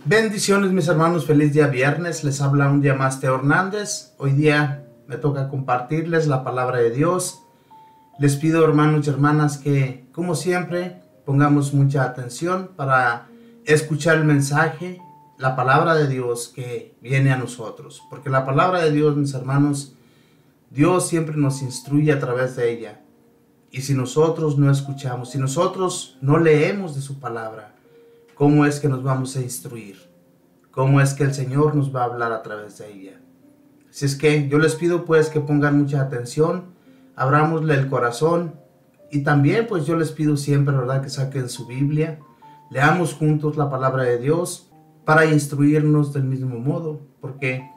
Bendiciones mis hermanos, feliz día viernes, les habla un día más Teo Hernández. Hoy día me toca compartirles la palabra de Dios. Les pido hermanos y hermanas que, como siempre, pongamos mucha atención para escuchar el mensaje, la palabra de Dios que viene a nosotros. Porque la palabra de Dios, mis hermanos, Dios siempre nos instruye a través de ella. Y si nosotros no escuchamos, si nosotros no leemos de su palabra, ¿cómo es que nos vamos a instruir? ¿Cómo es que el Señor nos va a hablar a través de ella? Así es que yo les pido pues que pongan mucha atención, abrámosle el corazón y también pues yo les pido siempre, ¿verdad?, que saquen su Biblia, leamos juntos la palabra de Dios para instruirnos del mismo modo, porque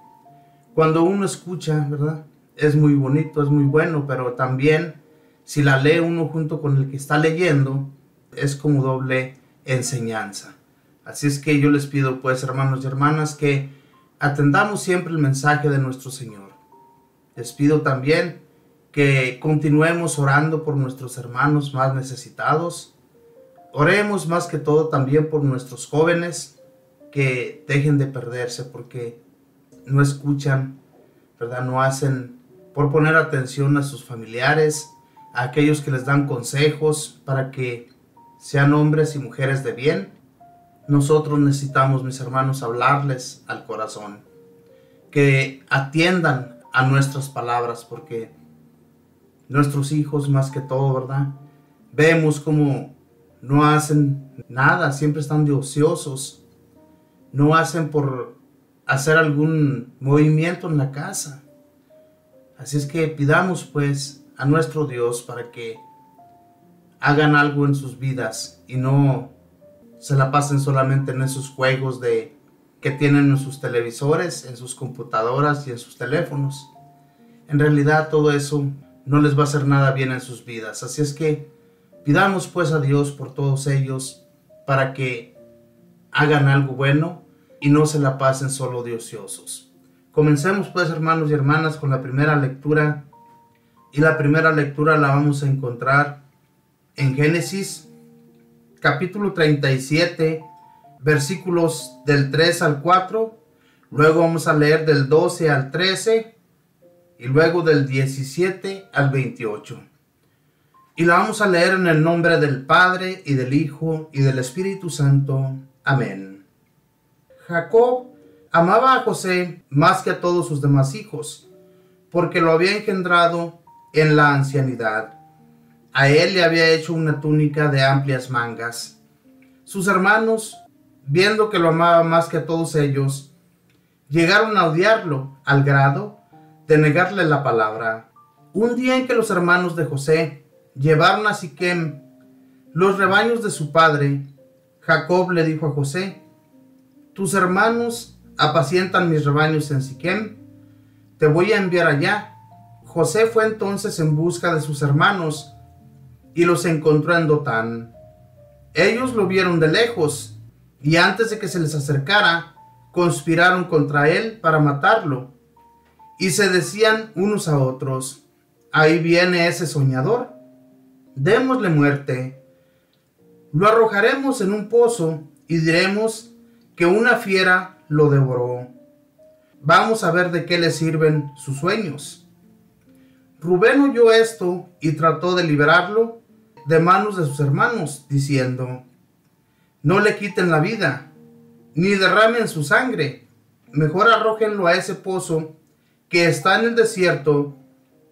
cuando uno escucha, ¿verdad?, es muy bonito, es muy bueno, pero también si la lee uno junto con el que está leyendo, es como doble enseñanza. Así es que yo les pido pues, hermanos y hermanas, que atendamos siempre el mensaje de nuestro Señor. Les pido también que continuemos orando por nuestros hermanos más necesitados. Oremos más que todo también por nuestros jóvenes, que dejen de perderse porque no escuchan, ¿verdad? No hacen por poner atención a sus familiares, a aquellos que les dan consejos para que sean hombres y mujeres de bien. Nosotros necesitamos, mis hermanos, hablarles al corazón, que atiendan a nuestras palabras, porque nuestros hijos, más que todo, ¿verdad?, vemos como no hacen nada, siempre están de ociosos, no hacen por hacer algún movimiento en la casa. Así es que pidamos pues a nuestro Dios para que hagan algo en sus vidas y no se la pasen solamente en esos juegos que tienen en sus televisores, en sus computadoras y en sus teléfonos. En realidad todo eso no les va a hacer nada bien en sus vidas. Así es que pidamos pues a Dios por todos ellos para que hagan algo bueno y no se la pasen solo de ociosos. Comencemos pues, hermanos y hermanas, con la primera lectura. Y la primera lectura la vamos a encontrar en Génesis capítulo 37, versículos del 3 al 4, luego vamos a leer del 12 al 13 y luego del 17 al 28. Y la vamos a leer en el nombre del Padre y del Hijo y del Espíritu Santo. Amén. Jacob amaba a José más que a todos sus demás hijos, porque lo había engendrado en la ancianidad. A él le había hecho una túnica de amplias mangas. Sus hermanos, viendo que lo amaba más que a todos ellos, llegaron a odiarlo al grado de negarle la palabra. Un día en que los hermanos de José llevaron a Siquem los rebaños de su padre, Jacob le dijo a José: tus hermanos apacientan mis rebaños en Siquem, te voy a enviar allá. José fue entonces en busca de sus hermanos y los encontró en Dotán. Ellos lo vieron de lejos y antes de que se les acercara, conspiraron contra él para matarlo. Y se decían unos a otros: ahí viene ese soñador, démosle muerte. Lo arrojaremos en un pozo y diremos que una fiera lo devoró. Vamos a ver de qué le sirven sus sueños. Rubén oyó esto y trató de liberarlo de manos de sus hermanos, diciendo: no le quiten la vida, ni derramen su sangre, mejor arrójenlo a ese pozo que está en el desierto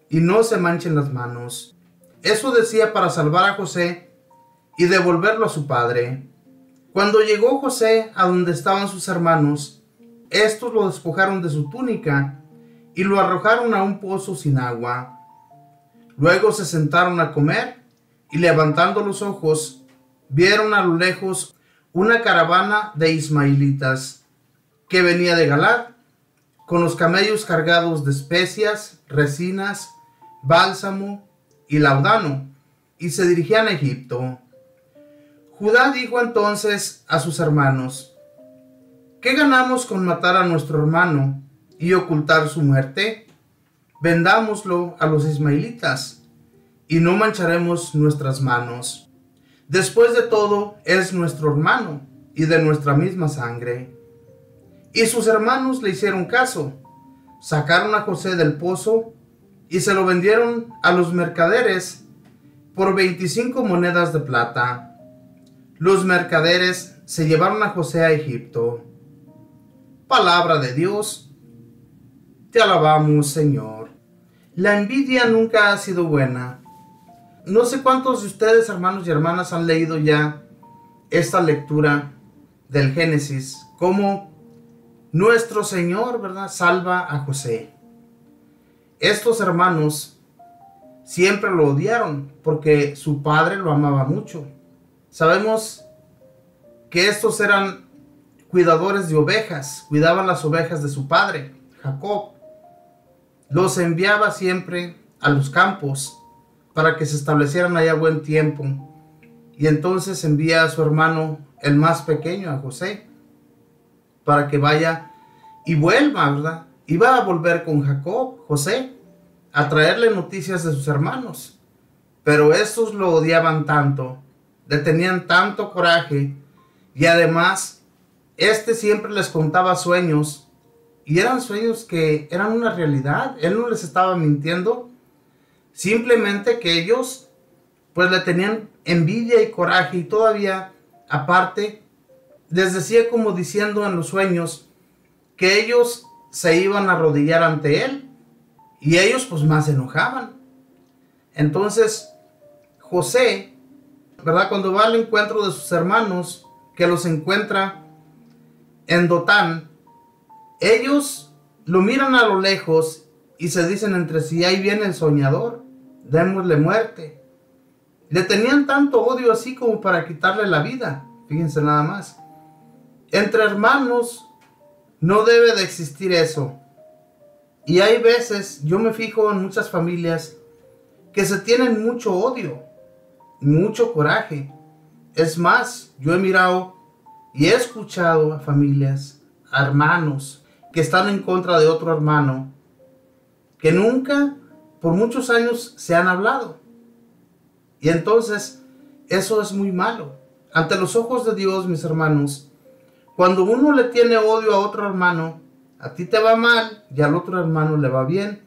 y no se manchen las manos. Eso decía para salvar a José y devolverlo a su padre. Cuando llegó José a donde estaban sus hermanos, estos lo despojaron de su túnica y lo arrojaron a un pozo sin agua. Luego se sentaron a comer y, levantando los ojos, vieron a lo lejos una caravana de ismaelitas que venía de Galaad, con los camellos cargados de especias, resinas, bálsamo y laudano, y se dirigían a Egipto. Judá dijo entonces a sus hermanos: ¿qué ganamos con matar a nuestro hermano y ocultar su muerte? Vendámoslo a los ismaelitas y no mancharemos nuestras manos. Después de todo, es nuestro hermano y de nuestra misma sangre. Y sus hermanos le hicieron caso. Sacaron a José del pozo y se lo vendieron a los mercaderes por 25 monedas de plata. Los mercaderes se llevaron a José a Egipto. Palabra de Dios. Te alabamos, Señor. La envidia nunca ha sido buena. No sé cuántos de ustedes, hermanos y hermanas, han leído ya esta lectura del Génesis, cómo nuestro Señor, ¿verdad?, salva a José. Estos hermanos siempre lo odiaron porque su padre lo amaba mucho. Sabemos que estos eran cuidadores de ovejas, cuidaban las ovejas de su padre, Jacob. Los enviaba siempre a los campos para que se establecieran allá buen tiempo. Y entonces envía a su hermano, el más pequeño, a José, para que vaya y vuelva, ¿verdad? Iba a volver con Jacob, José, a traerle noticias de sus hermanos. Pero estos lo odiaban tanto, le tenían tanto coraje, y además, siempre les contaba sueños, y eran sueños que eran una realidad. Él no les estaba mintiendo, simplemente que ellos pues le tenían envidia y coraje, y todavía aparte les decía como diciendo en los sueños que ellos se iban a arrodillar ante él, y ellos pues más se enojaban. Entonces José, ¿verdad?, cuando va al encuentro de sus hermanos, que los encuentra en Dotán, ellos lo miran a lo lejos y se dicen entre sí: ahí viene el soñador, démosle muerte. Le tenían tanto odio así como para quitarle la vida. Fíjense nada más. Entre hermanos no debe de existir eso. Y hay veces, yo me fijo en muchas familias que se tienen mucho odio, mucho coraje. Es más, yo he mirado y he escuchado a familias, a hermanos que están en contra de otro hermano, que nunca, por muchos años, se han hablado. Y entonces, eso es muy malo. Ante los ojos de Dios, mis hermanos, cuando uno le tiene odio a otro hermano, a ti te va mal y al otro hermano le va bien.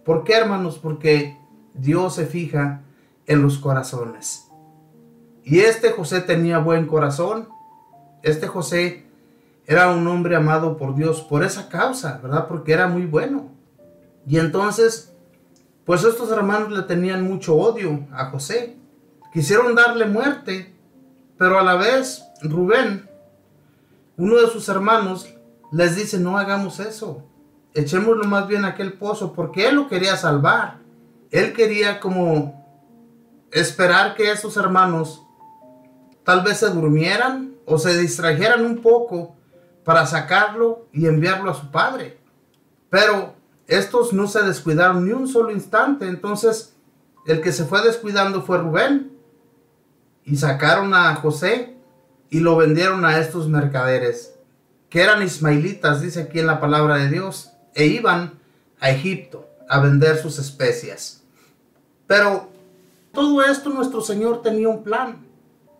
¿Por qué, hermanos? Porque Dios se fija en los corazones. Y José tenía buen corazón. José era un hombre amado por Dios por esa causa, ¿verdad? Porque era muy bueno. Y entonces, pues estos hermanos le tenían mucho odio a José. Quisieron darle muerte, pero a la vez Rubén, uno de sus hermanos, les dice: no hagamos eso, echémoslo más bien a aquel pozo, porque él lo quería salvar. Él quería como esperar que esos hermanos tal vez se durmieran o se distrajeran un poco para sacarlo y enviarlo a su padre. Pero estos no se descuidaron ni un solo instante. Entonces el que se fue descuidando fue Rubén, y sacaron a José y lo vendieron a estos mercaderes, que eran ismaelitas, dice aquí en la palabra de Dios, e iban a Egipto a vender sus especias. Pero todo esto nuestro Señor tenía un plan.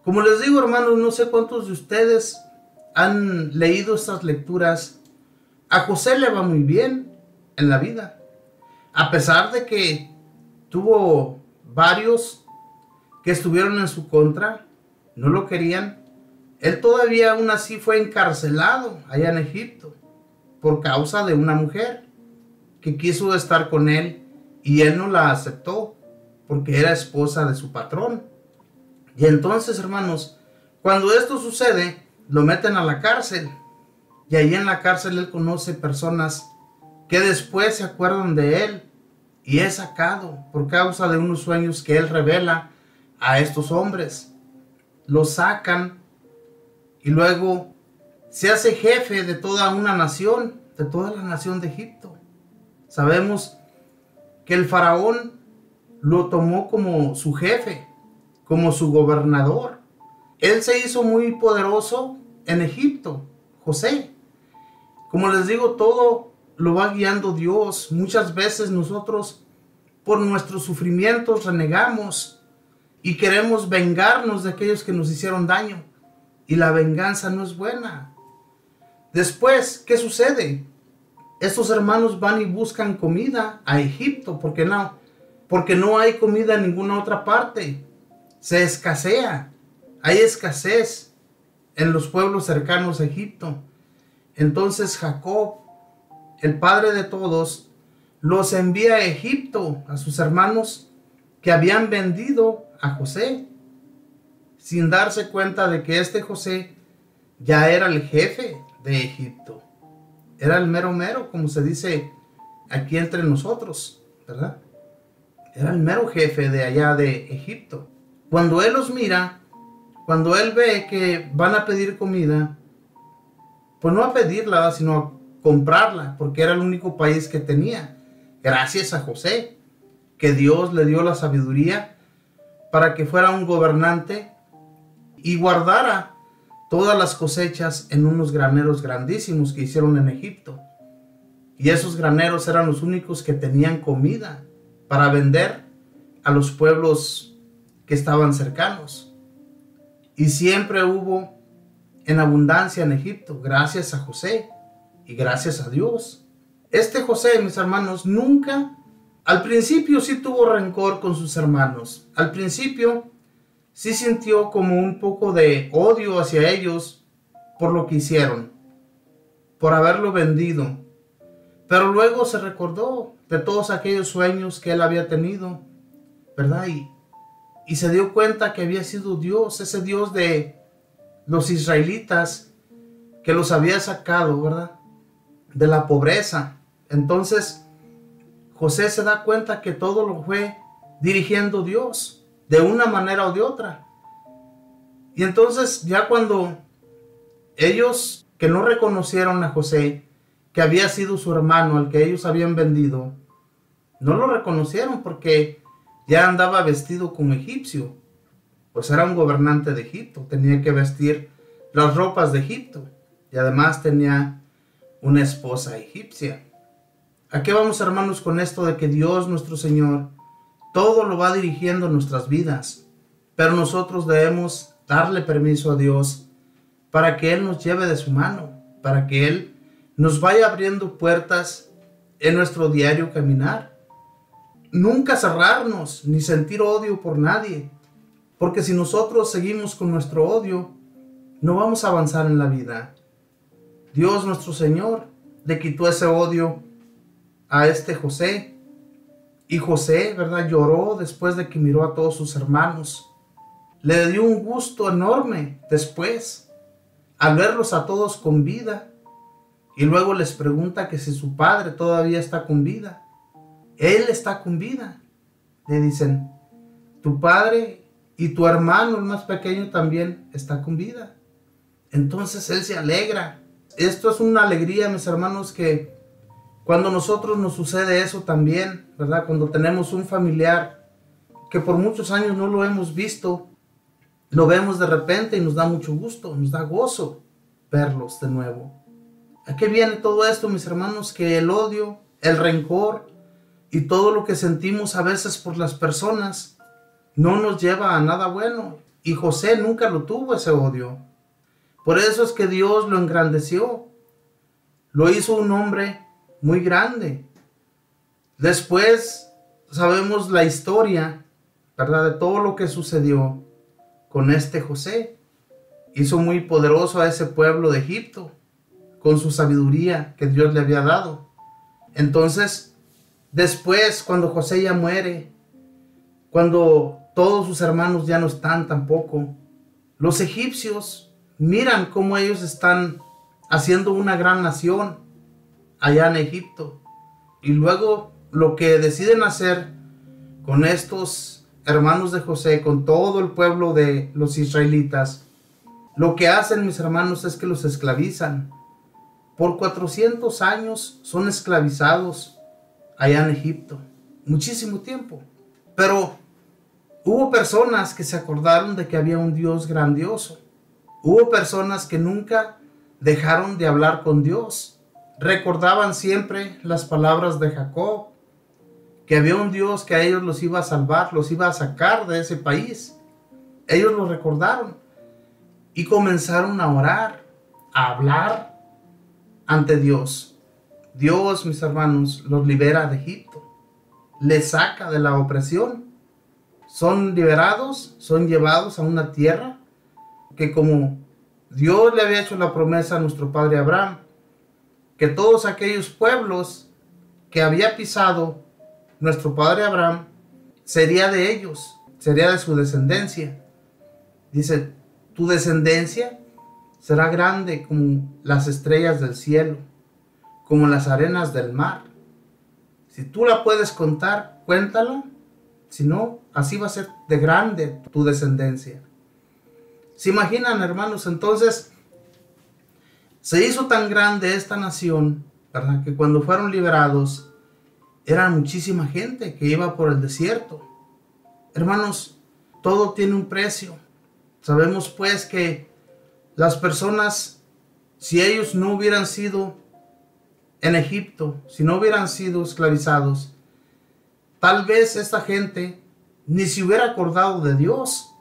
Como les digo, hermanos, no sé cuántos de ustedes han leído estas lecturas. A José le va muy bien en la vida, a pesar de que tuvo varios que estuvieron en su contra, no lo querían. Él todavía aún así fue encarcelado allá en Egipto por causa de una mujer que quiso estar con él, y él no la aceptó porque era esposa de su patrón. Y entonces, hermanos, cuando esto sucede, lo meten a la cárcel, y ahí en la cárcel él conoce personas que después se acuerdan de él, y es sacado por causa de unos sueños que él revela a estos hombres. Lo sacan y luego se hace jefe de toda una nación, de toda la nación de Egipto. Sabemos que el faraón lo tomó como su jefe, como su gobernador. Él se hizo muy poderoso en Egipto, José. Como les digo, todo lo va guiando Dios. Muchas veces nosotros, por nuestros sufrimientos, renegamos y queremos vengarnos de aquellos que nos hicieron daño. Y la venganza no es buena. Después, ¿qué sucede? Estos hermanos van y buscan comida a Egipto. ¿Por qué no? Porque no hay comida en ninguna otra parte. Se escasea. Hay escasez en los pueblos cercanos a Egipto. Entonces Jacob, el padre de todos, los envía a Egipto a sus hermanos que habían vendido a José, sin darse cuenta de que este José ya era el jefe de Egipto. Era el mero mero, como se dice aquí entre nosotros, ¿verdad? Era el mero jefe de allá de Egipto. Cuando él los mira, cuando él ve que van a pedir comida, pues no a pedirla, sino a comprarla, porque era el único país que tenía, gracias a José, que Dios le dio la sabiduría para que fuera un gobernante y guardara todas las cosechas en unos graneros grandísimos que hicieron en Egipto. Y esos graneros eran los únicos que tenían comida para vender a los pueblos que estaban cercanos. Y siempre hubo en abundancia en Egipto, gracias a José y gracias a Dios. Este José, mis hermanos, nunca, al principio sí tuvo rencor con sus hermanos. Al principio sí sintió como un poco de odio hacia ellos por lo que hicieron, por haberlo vendido. Pero luego se recordó de todos aquellos sueños que él había tenido, ¿verdad? Y se dio cuenta que había sido Dios, ese Dios de los israelitas, que los había sacado, ¿verdad?, de la pobreza. Entonces José se da cuenta que todo lo fue dirigiendo Dios, de una manera o de otra. Y entonces ya cuando ellos, que no reconocieron a José, que había sido su hermano, al que ellos habían vendido, no lo reconocieron porque ya andaba vestido como egipcio, pues era un gobernante de Egipto, tenía que vestir las ropas de Egipto y además tenía una esposa egipcia. ¿A qué vamos, hermanos, con esto de que Dios nuestro Señor todo lo va dirigiendo en nuestras vidas? Pero nosotros debemos darle permiso a Dios para que Él nos lleve de su mano, para que Él nos vaya abriendo puertas en nuestro diario caminar. Nunca cerrarnos ni sentir odio por nadie, porque si nosotros seguimos con nuestro odio, no vamos a avanzar en la vida. Dios nuestro Señor le quitó ese odio a este José, y José, ¿verdad?, lloró después de que miró a todos sus hermanos. Le dio un gusto enorme después al verlos a todos con vida, y luego les pregunta que si su padre todavía está con vida. Él está con vida. Le dicen, tu padre y tu hermano, el más pequeño, también está con vida. Entonces él se alegra. Esto es una alegría, mis hermanos, que cuando a nosotros nos sucede eso también, ¿verdad? Cuando tenemos un familiar que por muchos años no lo hemos visto, lo vemos de repente y nos da mucho gusto, nos da gozo verlos de nuevo. ¿A qué viene todo esto, mis hermanos? Que el odio, el rencor y todo lo que sentimos a veces por las personas no nos lleva a nada bueno. Y José nunca lo tuvo, ese odio. Por eso es que Dios lo engrandeció. Lo hizo un hombre muy grande. Después sabemos la historia, ¿verdad?, de todo lo que sucedió con este José. Hizo muy poderoso a ese pueblo de Egipto con su sabiduría que Dios le había dado. Entonces, después, cuando José ya muere, cuando todos sus hermanos ya no están tampoco, los egipcios miran cómo ellos están haciendo una gran nación allá en Egipto. Y luego lo que deciden hacer con estos hermanos de José, con todo el pueblo de los israelitas, lo que hacen, mis hermanos, es que los esclavizan. Por 400 años son esclavizados allá en Egipto. Muchísimo tiempo. Pero hubo personas que se acordaron de que había un Dios grandioso. Hubo personas que nunca dejaron de hablar con Dios. Recordaban siempre las palabras de Jacob, que había un Dios que a ellos los iba a salvar, los iba a sacar de ese país. Ellos lo recordaron y comenzaron a orar, a hablar ante Dios. Dios, mis hermanos, los libera de Egipto, les saca de la opresión. Son liberados, son llevados a una tierra que, como Dios le había hecho la promesa a nuestro padre Abraham, que todos aquellos pueblos que había pisado nuestro padre Abraham, sería de ellos, sería de su descendencia. Dice, tu descendencia será grande como las estrellas del cielo, como las arenas del mar. Si tú la puedes contar, cuéntala. Si no, así va a ser de grande tu descendencia. ¿Se imaginan, hermanos? Entonces, se hizo tan grande esta nación, ¿verdad?, que cuando fueron liberados, era muchísima gente que iba por el desierto. Hermanos, todo tiene un precio. Sabemos pues que las personas, si ellos no hubieran sido en Egipto, si no hubieran sido esclavizados, tal vez esta gente ni se hubiera acordado de Dios.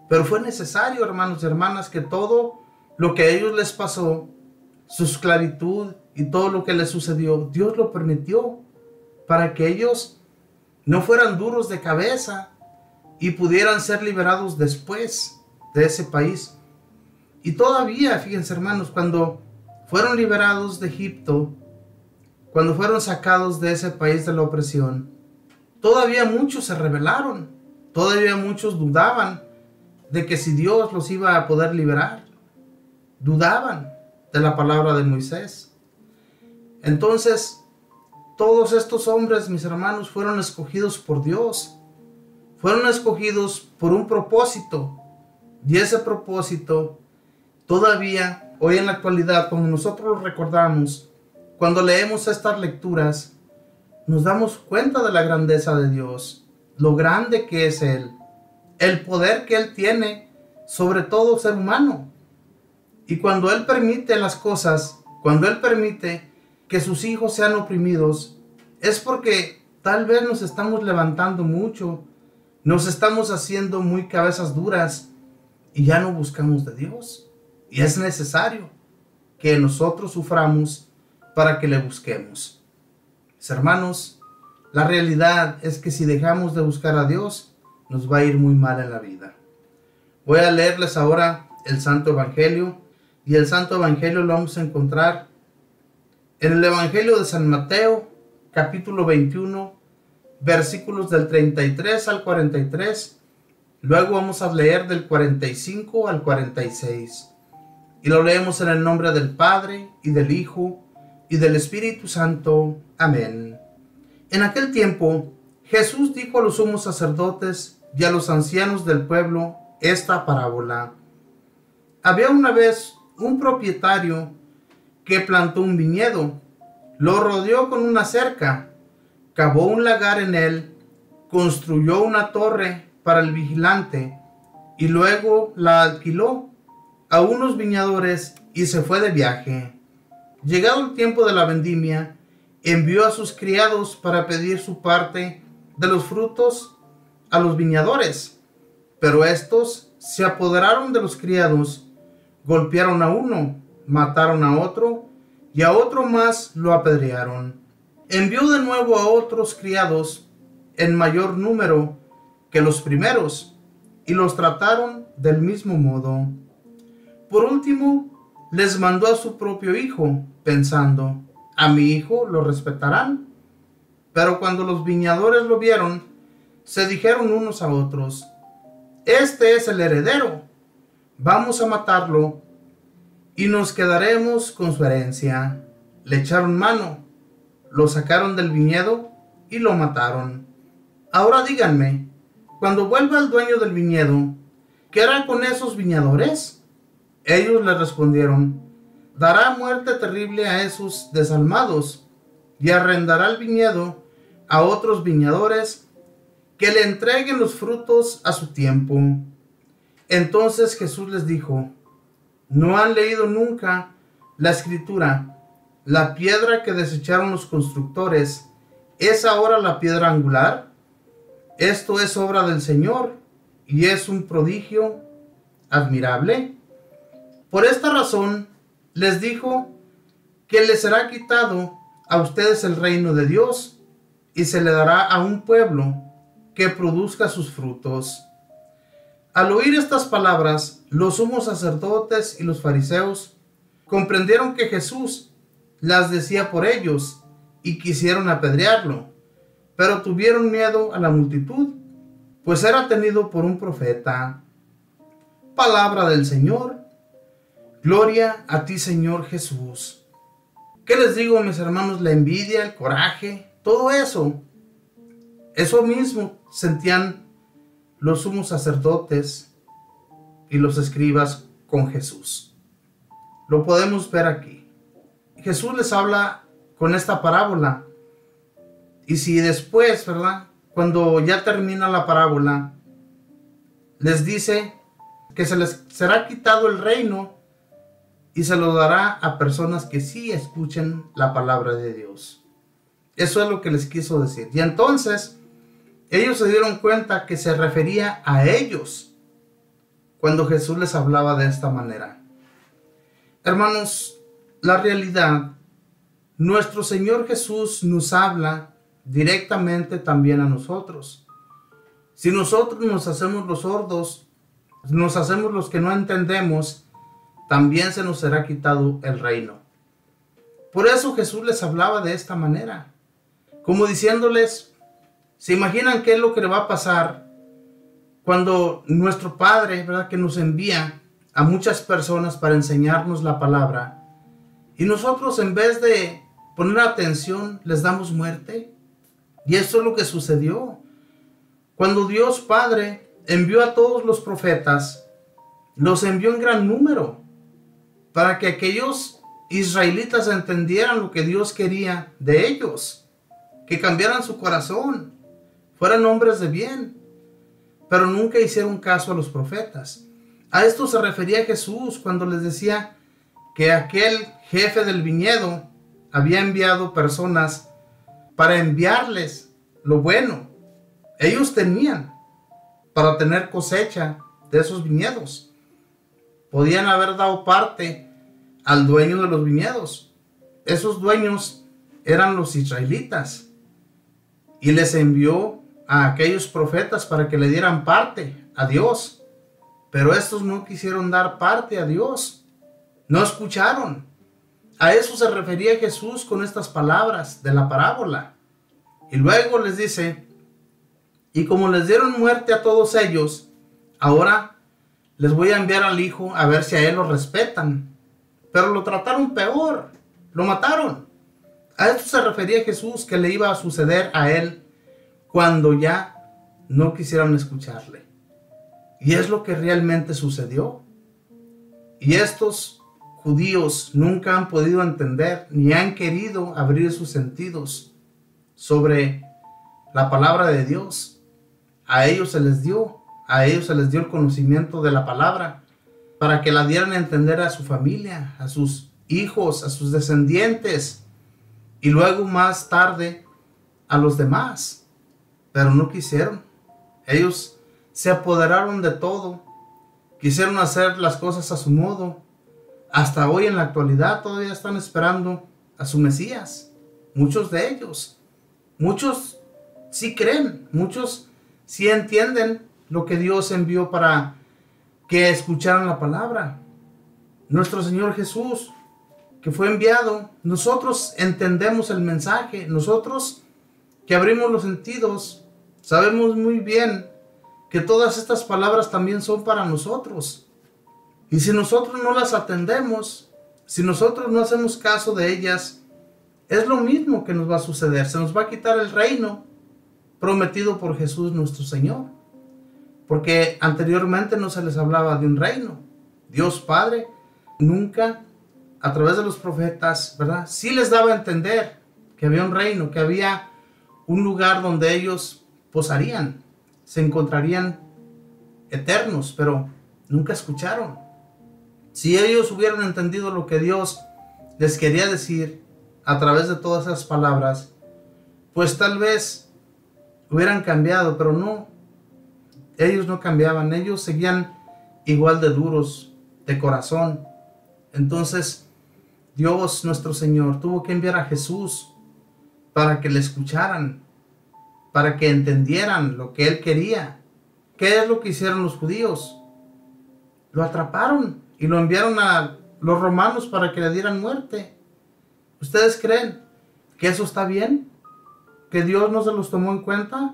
Pero fue necesario, hermanos y hermanas, que todo lo que a ellos les pasó, su esclavitud y todo lo que les sucedió, Dios lo permitió para que ellos no fueran duros de cabeza y pudieran ser liberados después de ese país. Y todavía, fíjense, hermanos, cuando fueron liberados de Egipto, cuando fueron sacados de ese país de la opresión, todavía muchos se rebelaron, todavía muchos dudaban de que si Dios los iba a poder liberar, dudaban de la palabra de Moisés. Entonces, todos estos hombres, mis hermanos, fueron escogidos por Dios, fueron escogidos por un propósito, y ese propósito todavía, hoy en la actualidad, cuando nosotros lo recordamos, cuando leemos estas lecturas, nos damos cuenta de la grandeza de Dios, lo grande que es Él, el poder que Él tiene sobre todo ser humano. Y cuando Él permite las cosas, cuando Él permite que sus hijos sean oprimidos, es porque tal vez nos estamos levantando mucho, nos estamos haciendo muy cabezas duras y ya no buscamos de Dios. Y es necesario que nosotros suframos para que le busquemos. Mis hermanos, la realidad es que si dejamos de buscar a Dios, nos va a ir muy mal en la vida. Voy a leerles ahora el Santo Evangelio, y el Santo Evangelio lo vamos a encontrar en el Evangelio de San Mateo, capítulo 21, versículos del 33 al 43. Luego vamos a leer del 45 al 46. Y lo leemos en el nombre del Padre, y del Hijo, y del Espíritu Santo. Amén. En aquel tiempo, Jesús dijo a los sumos sacerdotes y a los ancianos del pueblo esta parábola. Había una vez un propietario que plantó un viñedo, lo rodeó con una cerca, cavó un lagar en él, construyó una torre para el vigilante y luego la alquiló a unos viñadores y se fue de viaje. Llegado el tiempo de la vendimia, envió a sus criados para pedir su parte de los frutos a los viñadores, pero estos se apoderaron de los criados, golpearon a uno, mataron a otro y a otro más lo apedrearon. Envió de nuevo a otros criados en mayor número que los primeros y los trataron del mismo modo. Por último, les mandó a su propio hijo, pensando, a mi hijo lo respetarán. Pero cuando los viñadores lo vieron, se dijeron unos a otros, este es el heredero, vamos a matarlo y nos quedaremos con su herencia. Le echaron mano, lo sacaron del viñedo y lo mataron. Ahora díganme, cuando vuelva el dueño del viñedo, ¿qué hará con esos viñadores? Ellos le respondieron, dará muerte terrible a esos desalmados y arrendará el viñedo a otros viñadores que le entreguen los frutos a su tiempo. Entonces Jesús les dijo, ¿no han leído nunca la escritura? La piedra que desecharon los constructores es ahora la piedra angular. Esto es obra del Señor y es un prodigio admirable. Por esta razón les dijo que les será quitado a ustedes el reino de Dios y se le dará a un pueblo que produzca sus frutos. Al oír estas palabras, los sumos sacerdotes y los fariseos comprendieron que Jesús las decía por ellos y quisieron apedrearlo, pero tuvieron miedo a la multitud, pues era tenido por un profeta. Palabra del Señor. Gloria a ti, Señor Jesús. ¿Qué les digo, mis hermanos? La envidia, el coraje, todo eso mismo sentían los sumos sacerdotes y los escribas con Jesús. Lo podemos ver aquí. Jesús les habla con esta parábola. Y si después, ¿verdad?, cuando ya termina la parábola, les dice que se les será quitado el reino y se lo dará a personas que sí escuchen la palabra de Dios. Eso es lo que les quiso decir. Y entonces ellos se dieron cuenta que se refería a ellos cuando Jesús les hablaba de esta manera. Hermanos, la realidad, nuestro Señor Jesús nos habla directamente también a nosotros. Si nosotros nos hacemos los sordos, nos hacemos los que no entendemos, también se nos será quitado el reino. Por eso Jesús les hablaba de esta manera, como diciéndoles, ¿se imaginan qué es lo que le va a pasar cuando nuestro Padre, ¿verdad?, que nos envía a muchas personas para enseñarnos la palabra, y nosotros en vez de poner atención les damos muerte? Y eso es lo que sucedió. Cuando Dios Padre envió a todos los profetas, los envió en gran número, para que aquellos israelitas entendieran lo que Dios quería de ellos, que cambiaran su corazón, fueran hombres de bien, pero nunca hicieron caso a los profetas. A esto se refería Jesús cuando les decía que aquel jefe del viñedo había enviado personas para enviarles lo bueno. Ellos tenían para tener cosecha de esos viñedos. Podían haber dado parte al dueño de los viñedos. Esos dueños eran los israelitas. Y les envió a aquellos profetas para que le dieran parte a Dios. Pero estos no quisieron dar parte a Dios. No escucharon. A eso se refería Jesús con estas palabras de la parábola. Y luego les dice, y como les dieron muerte a todos ellos, ahora les voy a enviar al Hijo a ver si a él lo respetan. Pero lo trataron peor, lo mataron. A esto se refería Jesús que le iba a suceder a él cuando ya no quisieran escucharle. Y es lo que realmente sucedió. Y estos judíos nunca han podido entender ni han querido abrir sus sentidos sobre la palabra de Dios. A ellos se les dio el conocimiento de la palabra para que la dieran a entender a su familia, a sus hijos, a sus descendientes y luego más tarde a los demás. Pero no quisieron. Ellos se apoderaron de todo, quisieron hacer las cosas a su modo. Hasta hoy en la actualidad todavía están esperando a su Mesías. Muchos de ellos. Muchos sí creen. Muchos sí entienden lo que Dios envió para que escucharan la palabra. Nuestro Señor Jesús, que fue enviado, nosotros entendemos el mensaje. Nosotros que abrimos los sentidos, sabemos muy bien que todas estas palabras también son para nosotros. Y si nosotros no las atendemos, si nosotros no hacemos caso de ellas, es lo mismo que nos va a suceder. Se nos va a quitar el reino prometido por Jesús nuestro Señor. Porque anteriormente no se les hablaba de un reino. Dios Padre nunca, a través de los profetas, ¿verdad?, sí les daba a entender que había un reino, que había un lugar donde ellos posarían, se encontrarían eternos, pero nunca escucharon. Si ellos hubieran entendido lo que Dios les quería decir a través de todas esas palabras, pues tal vez hubieran cambiado, pero no. Ellos no cambiaban, ellos seguían igual de duros de corazón. Entonces Dios nuestro Señor tuvo que enviar a Jesús para que le escucharan, para que entendieran lo que Él quería. ¿Qué es lo que hicieron los judíos? Lo atraparon y lo enviaron a los romanos para que le dieran muerte. ¿Ustedes creen que eso está bien? ¿Que Dios no se los tomó en cuenta?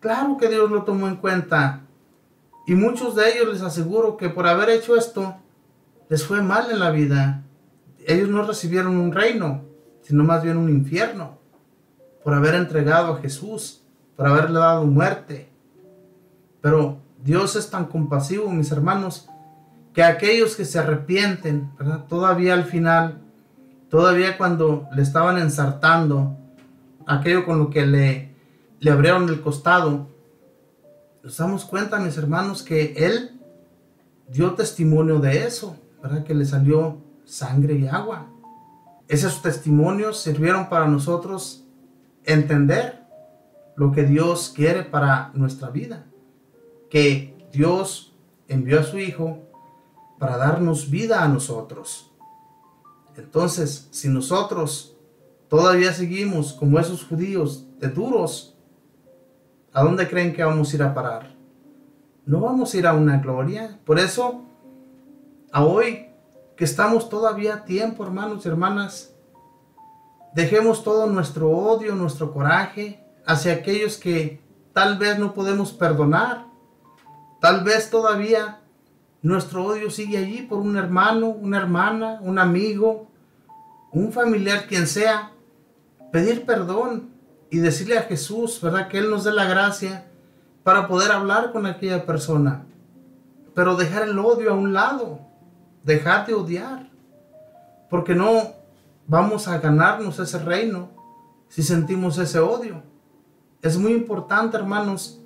Claro que Dios lo tomó en cuenta. Y muchos de ellos, les aseguro, que por haber hecho esto, les fue mal en la vida. Ellos no recibieron un reino, sino más bien un infierno, por haber entregado a Jesús, por haberle dado muerte. Pero Dios es tan compasivo, mis hermanos, que aquellos que se arrepienten, ¿verdad? Todavía al final, todavía cuando le estaban ensartando, aquello con lo que le abrieron el costado, nos damos cuenta, mis hermanos, que Él dio testimonio de eso, ¿verdad? Que le salió sangre y agua. Esos testimonios sirvieron para nosotros entender lo que Dios quiere para nuestra vida. Que Dios envió a su Hijo para darnos vida a nosotros. Entonces, si nosotros todavía seguimos como esos judíos de duros, ¿a dónde creen que vamos a ir a parar? No vamos a ir a una gloria. Por eso, a hoy que estamos todavía a tiempo, hermanos y hermanas, dejemos todo nuestro odio, nuestro coraje hacia aquellos que tal vez no podemos perdonar. Tal vez todavía nuestro odio sigue allí por un hermano, una hermana, un amigo, un familiar, quien sea. Pedir perdón y decirle a Jesús, ¿verdad? Que Él nos dé la gracia para poder hablar con aquella persona. Pero dejar el odio a un lado. Dejar de odiar. Porque no vamos a ganarnos ese reino si sentimos ese odio. Es muy importante, hermanos,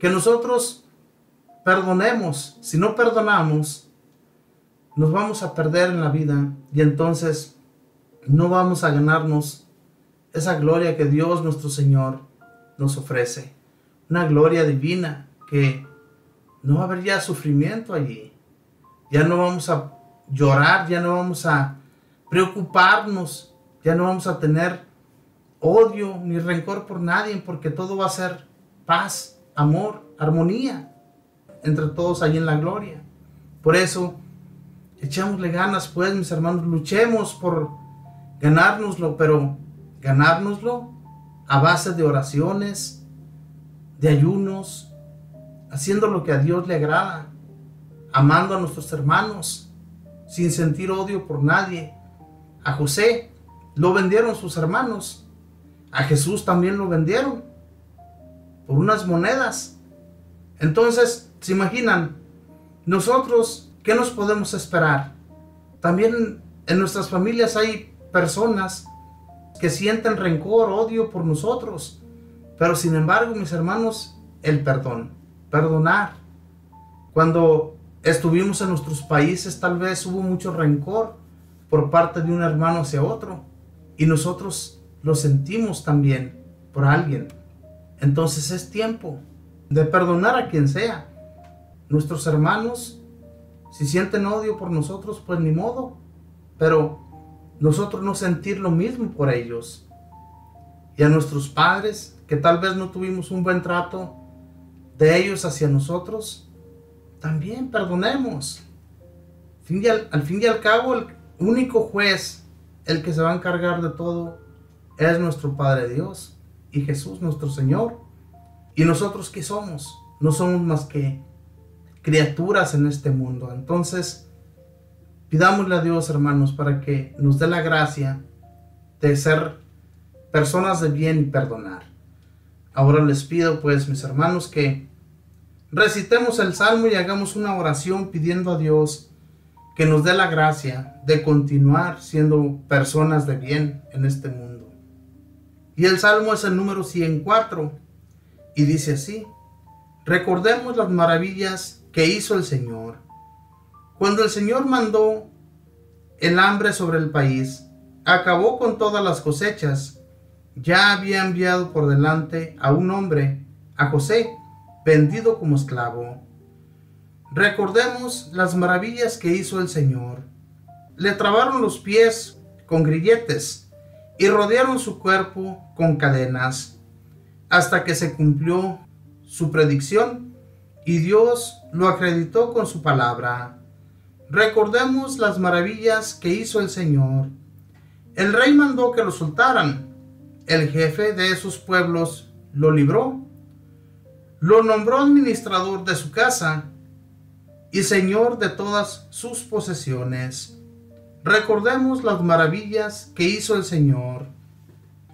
que nosotros perdonemos. Si no perdonamos, nos vamos a perder en la vida y entonces no vamos a ganarnos esa gloria que Dios nuestro Señor nos ofrece. Una gloria divina que no va a haber ya sufrimiento allí. Ya no vamos a llorar, ya no vamos a preocuparnos, ya no vamos a tener odio ni rencor por nadie, porque todo va a ser paz, amor, armonía entre todos allí en la gloria. Por eso, echémosle ganas, pues, mis hermanos, luchemos por ganárnoslo, pero ganárnoslo a base de oraciones, de ayunos, haciendo lo que a Dios le agrada, amando a nuestros hermanos, sin sentir odio por nadie. A José lo vendieron sus hermanos, a Jesús también lo vendieron por unas monedas. Entonces, ¿se imaginan? Nosotros, ¿qué nos podemos esperar? También en nuestras familias hay personas que sienten rencor, odio por nosotros. Pero sin embargo, mis hermanos, el perdón, perdonar. Cuando estuvimos en nuestros países, tal vez hubo mucho rencor por parte de un hermano hacia otro. Y nosotros lo sentimos también por alguien. Entonces es tiempo de perdonar a quien sea. Nuestros hermanos, si sienten odio por nosotros, pues ni modo. Pero nosotros no sentir lo mismo por ellos. Y a nuestros padres, que tal vez no tuvimos un buen trato de ellos hacia nosotros, también perdonemos. Al fin y al cabo, el único juez, el que se va a encargar de todo, es nuestro Padre Dios y Jesús nuestro Señor. ¿Y nosotros qué somos? No somos más que criaturas en este mundo. Entonces, pidámosle a Dios, hermanos, para que nos dé la gracia de ser personas de bien y perdonar. Ahora les pido, pues, mis hermanos, que recitemos el Salmo y hagamos una oración pidiendo a Dios que nos dé la gracia de continuar siendo personas de bien en este mundo. Y el Salmo es el número 104 y dice así: recordemos las maravillas que hizo el Señor. Cuando el Señor mandó el hambre sobre el país, acabó con todas las cosechas, ya había enviado por delante a un hombre, a José, vendido como esclavo. Recordemos las maravillas que hizo el Señor. le trabaron los pies con grilletes y rodearon su cuerpo con cadenas, hasta que se cumplió su predicción y Dios lo acreditó con su palabra. Recordemos las maravillas que hizo el Señor. El rey mandó que lo soltaran. El jefe de esos pueblos lo libró. Lo nombró administrador de su casa y señor de todas sus posesiones. Recordemos las maravillas que hizo el Señor.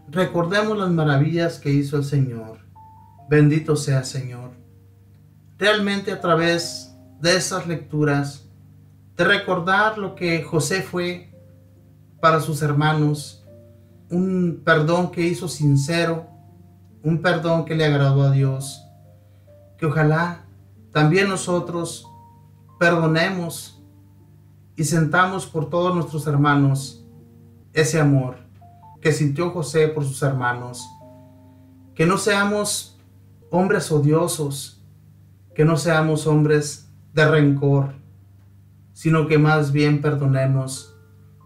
Recordemos las maravillas que hizo el Señor. Bendito sea Señor. Realmente a través de estas lecturas, de recordar lo que José fue para sus hermanos, un perdón que hizo sincero, un perdón que le agradó a Dios, que ojalá también nosotros perdonemos y sentamos por todos nuestros hermanos ese amor que sintió José por sus hermanos. Que no seamos hombres odiosos, que no seamos hombres de rencor, sino que más bien perdonemos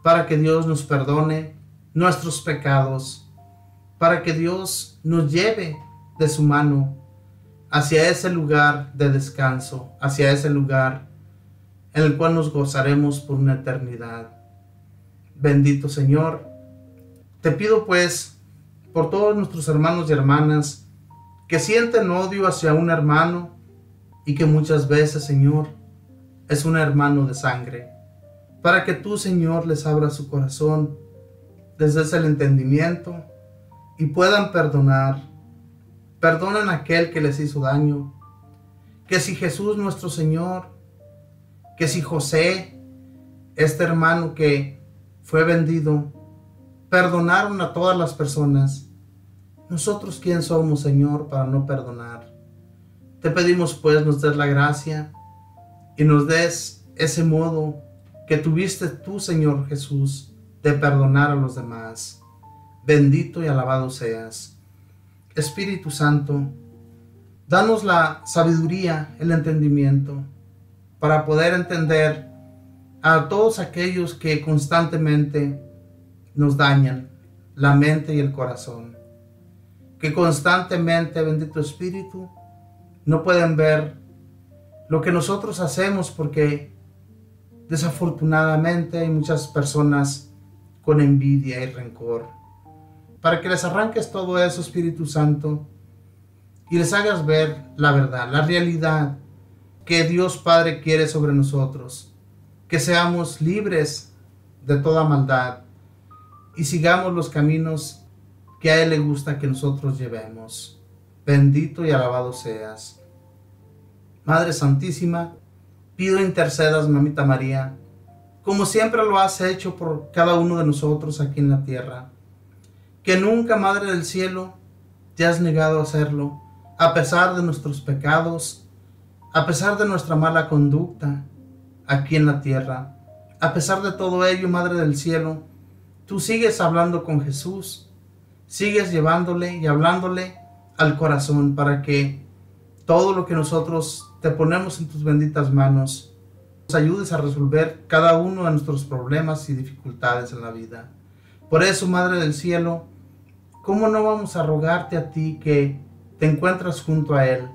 para que Dios nos perdone nuestros pecados, para que Dios nos lleve de su mano hacia ese lugar de descanso, hacia ese lugar en el cual nos gozaremos por una eternidad. Bendito Señor, te pido pues por todos nuestros hermanos y hermanas que sienten odio hacia un hermano y que muchas veces, Señor, es un hermano de sangre, para que tú, Señor, les abras su corazón, les des el entendimiento y puedan perdonar. Perdonen a aquel que les hizo daño. Que si Jesús nuestro Señor, que si José, este hermano que fue vendido, perdonaron a todas las personas, nosotros quién somos, Señor, para no perdonar. Te pedimos pues nos des la gracia y nos des ese modo que tuviste tú, Señor Jesús, de perdonar a los demás. Bendito y alabado seas. Espíritu Santo, danos la sabiduría, el entendimiento, para poder entender a todos aquellos que constantemente nos dañan la mente y el corazón, que constantemente, bendito Espíritu, no pueden ver lo que nosotros hacemos porque desafortunadamente hay muchas personas con envidia y rencor. Para que les arranques todo eso, Espíritu Santo, y les hagas ver la verdad, la realidad que Dios Padre quiere sobre nosotros, que seamos libres de toda maldad y sigamos los caminos que a Él le gusta que nosotros llevemos. Bendito y alabado seas. Madre Santísima, pido intercedas, Mamita María, como siempre lo has hecho por cada uno de nosotros aquí en la tierra, que nunca, Madre del Cielo, te has negado a hacerlo, a pesar de nuestros pecados, a pesar de nuestra mala conducta aquí en la tierra. A pesar de todo ello, Madre del Cielo, tú sigues hablando con Jesús, sigues llevándole y hablándole al corazón para que todo lo que nosotros te ponemos en tus benditas manos nos ayudes a resolver cada uno de nuestros problemas y dificultades en la vida. Por eso, Madre del Cielo, ¿cómo no vamos a rogarte a ti que te encuentras junto a Él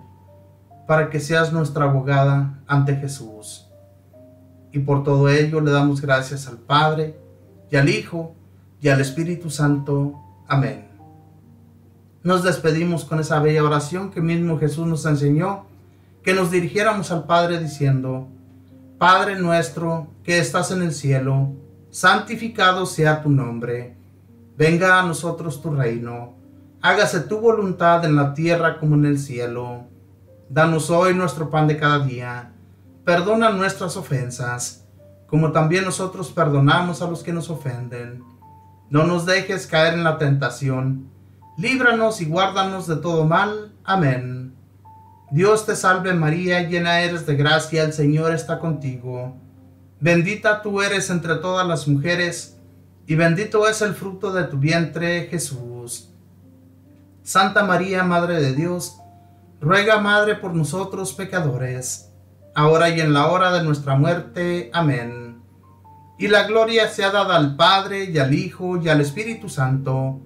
para que seas nuestra abogada ante Jesús? Y por todo ello le damos gracias al Padre, y al Hijo, y al Espíritu Santo. Amén. Nos despedimos con esa bella oración que mismo Jesús nos enseñó, que nos dirigiéramos al Padre diciendo: Padre nuestro que estás en el cielo, santificado sea tu nombre. Venga a nosotros tu reino. Hágase tu voluntad en la tierra como en el cielo. Danos hoy nuestro pan de cada día. Perdona nuestras ofensas, como también nosotros perdonamos a los que nos ofenden. No nos dejes caer en la tentación. Líbranos y guárdanos de todo mal. Amén. Dios te salve María, llena eres de gracia, el Señor está contigo. Bendita tú eres entre todas las mujeres, y bendito es el fruto de tu vientre, Jesús. Santa María, Madre de Dios, ruega, Madre, por nosotros pecadores, ahora y en la hora de nuestra muerte. Amén. y la gloria sea dada al Padre, y al Hijo, y al Espíritu Santo,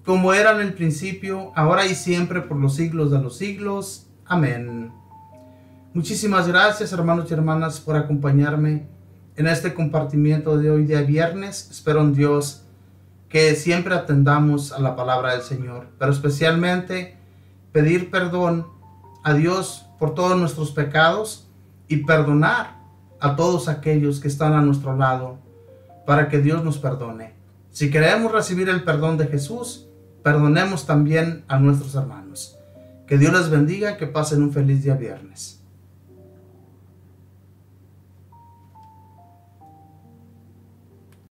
como era en el principio, ahora y siempre, por los siglos de los siglos. Amén. Muchísimas gracias, hermanos y hermanas, por acompañarme en este compartimiento de hoy día viernes. Espero en Dios que siempre atendamos a la palabra del Señor, pero especialmente pedir perdón a Dios por todos nuestros pecados y perdonar a todos aquellos que están a nuestro lado, para que Dios nos perdone. Si queremos recibir el perdón de Jesús, perdonemos también a nuestros hermanos. Que Dios les bendiga, que pasen un feliz día viernes.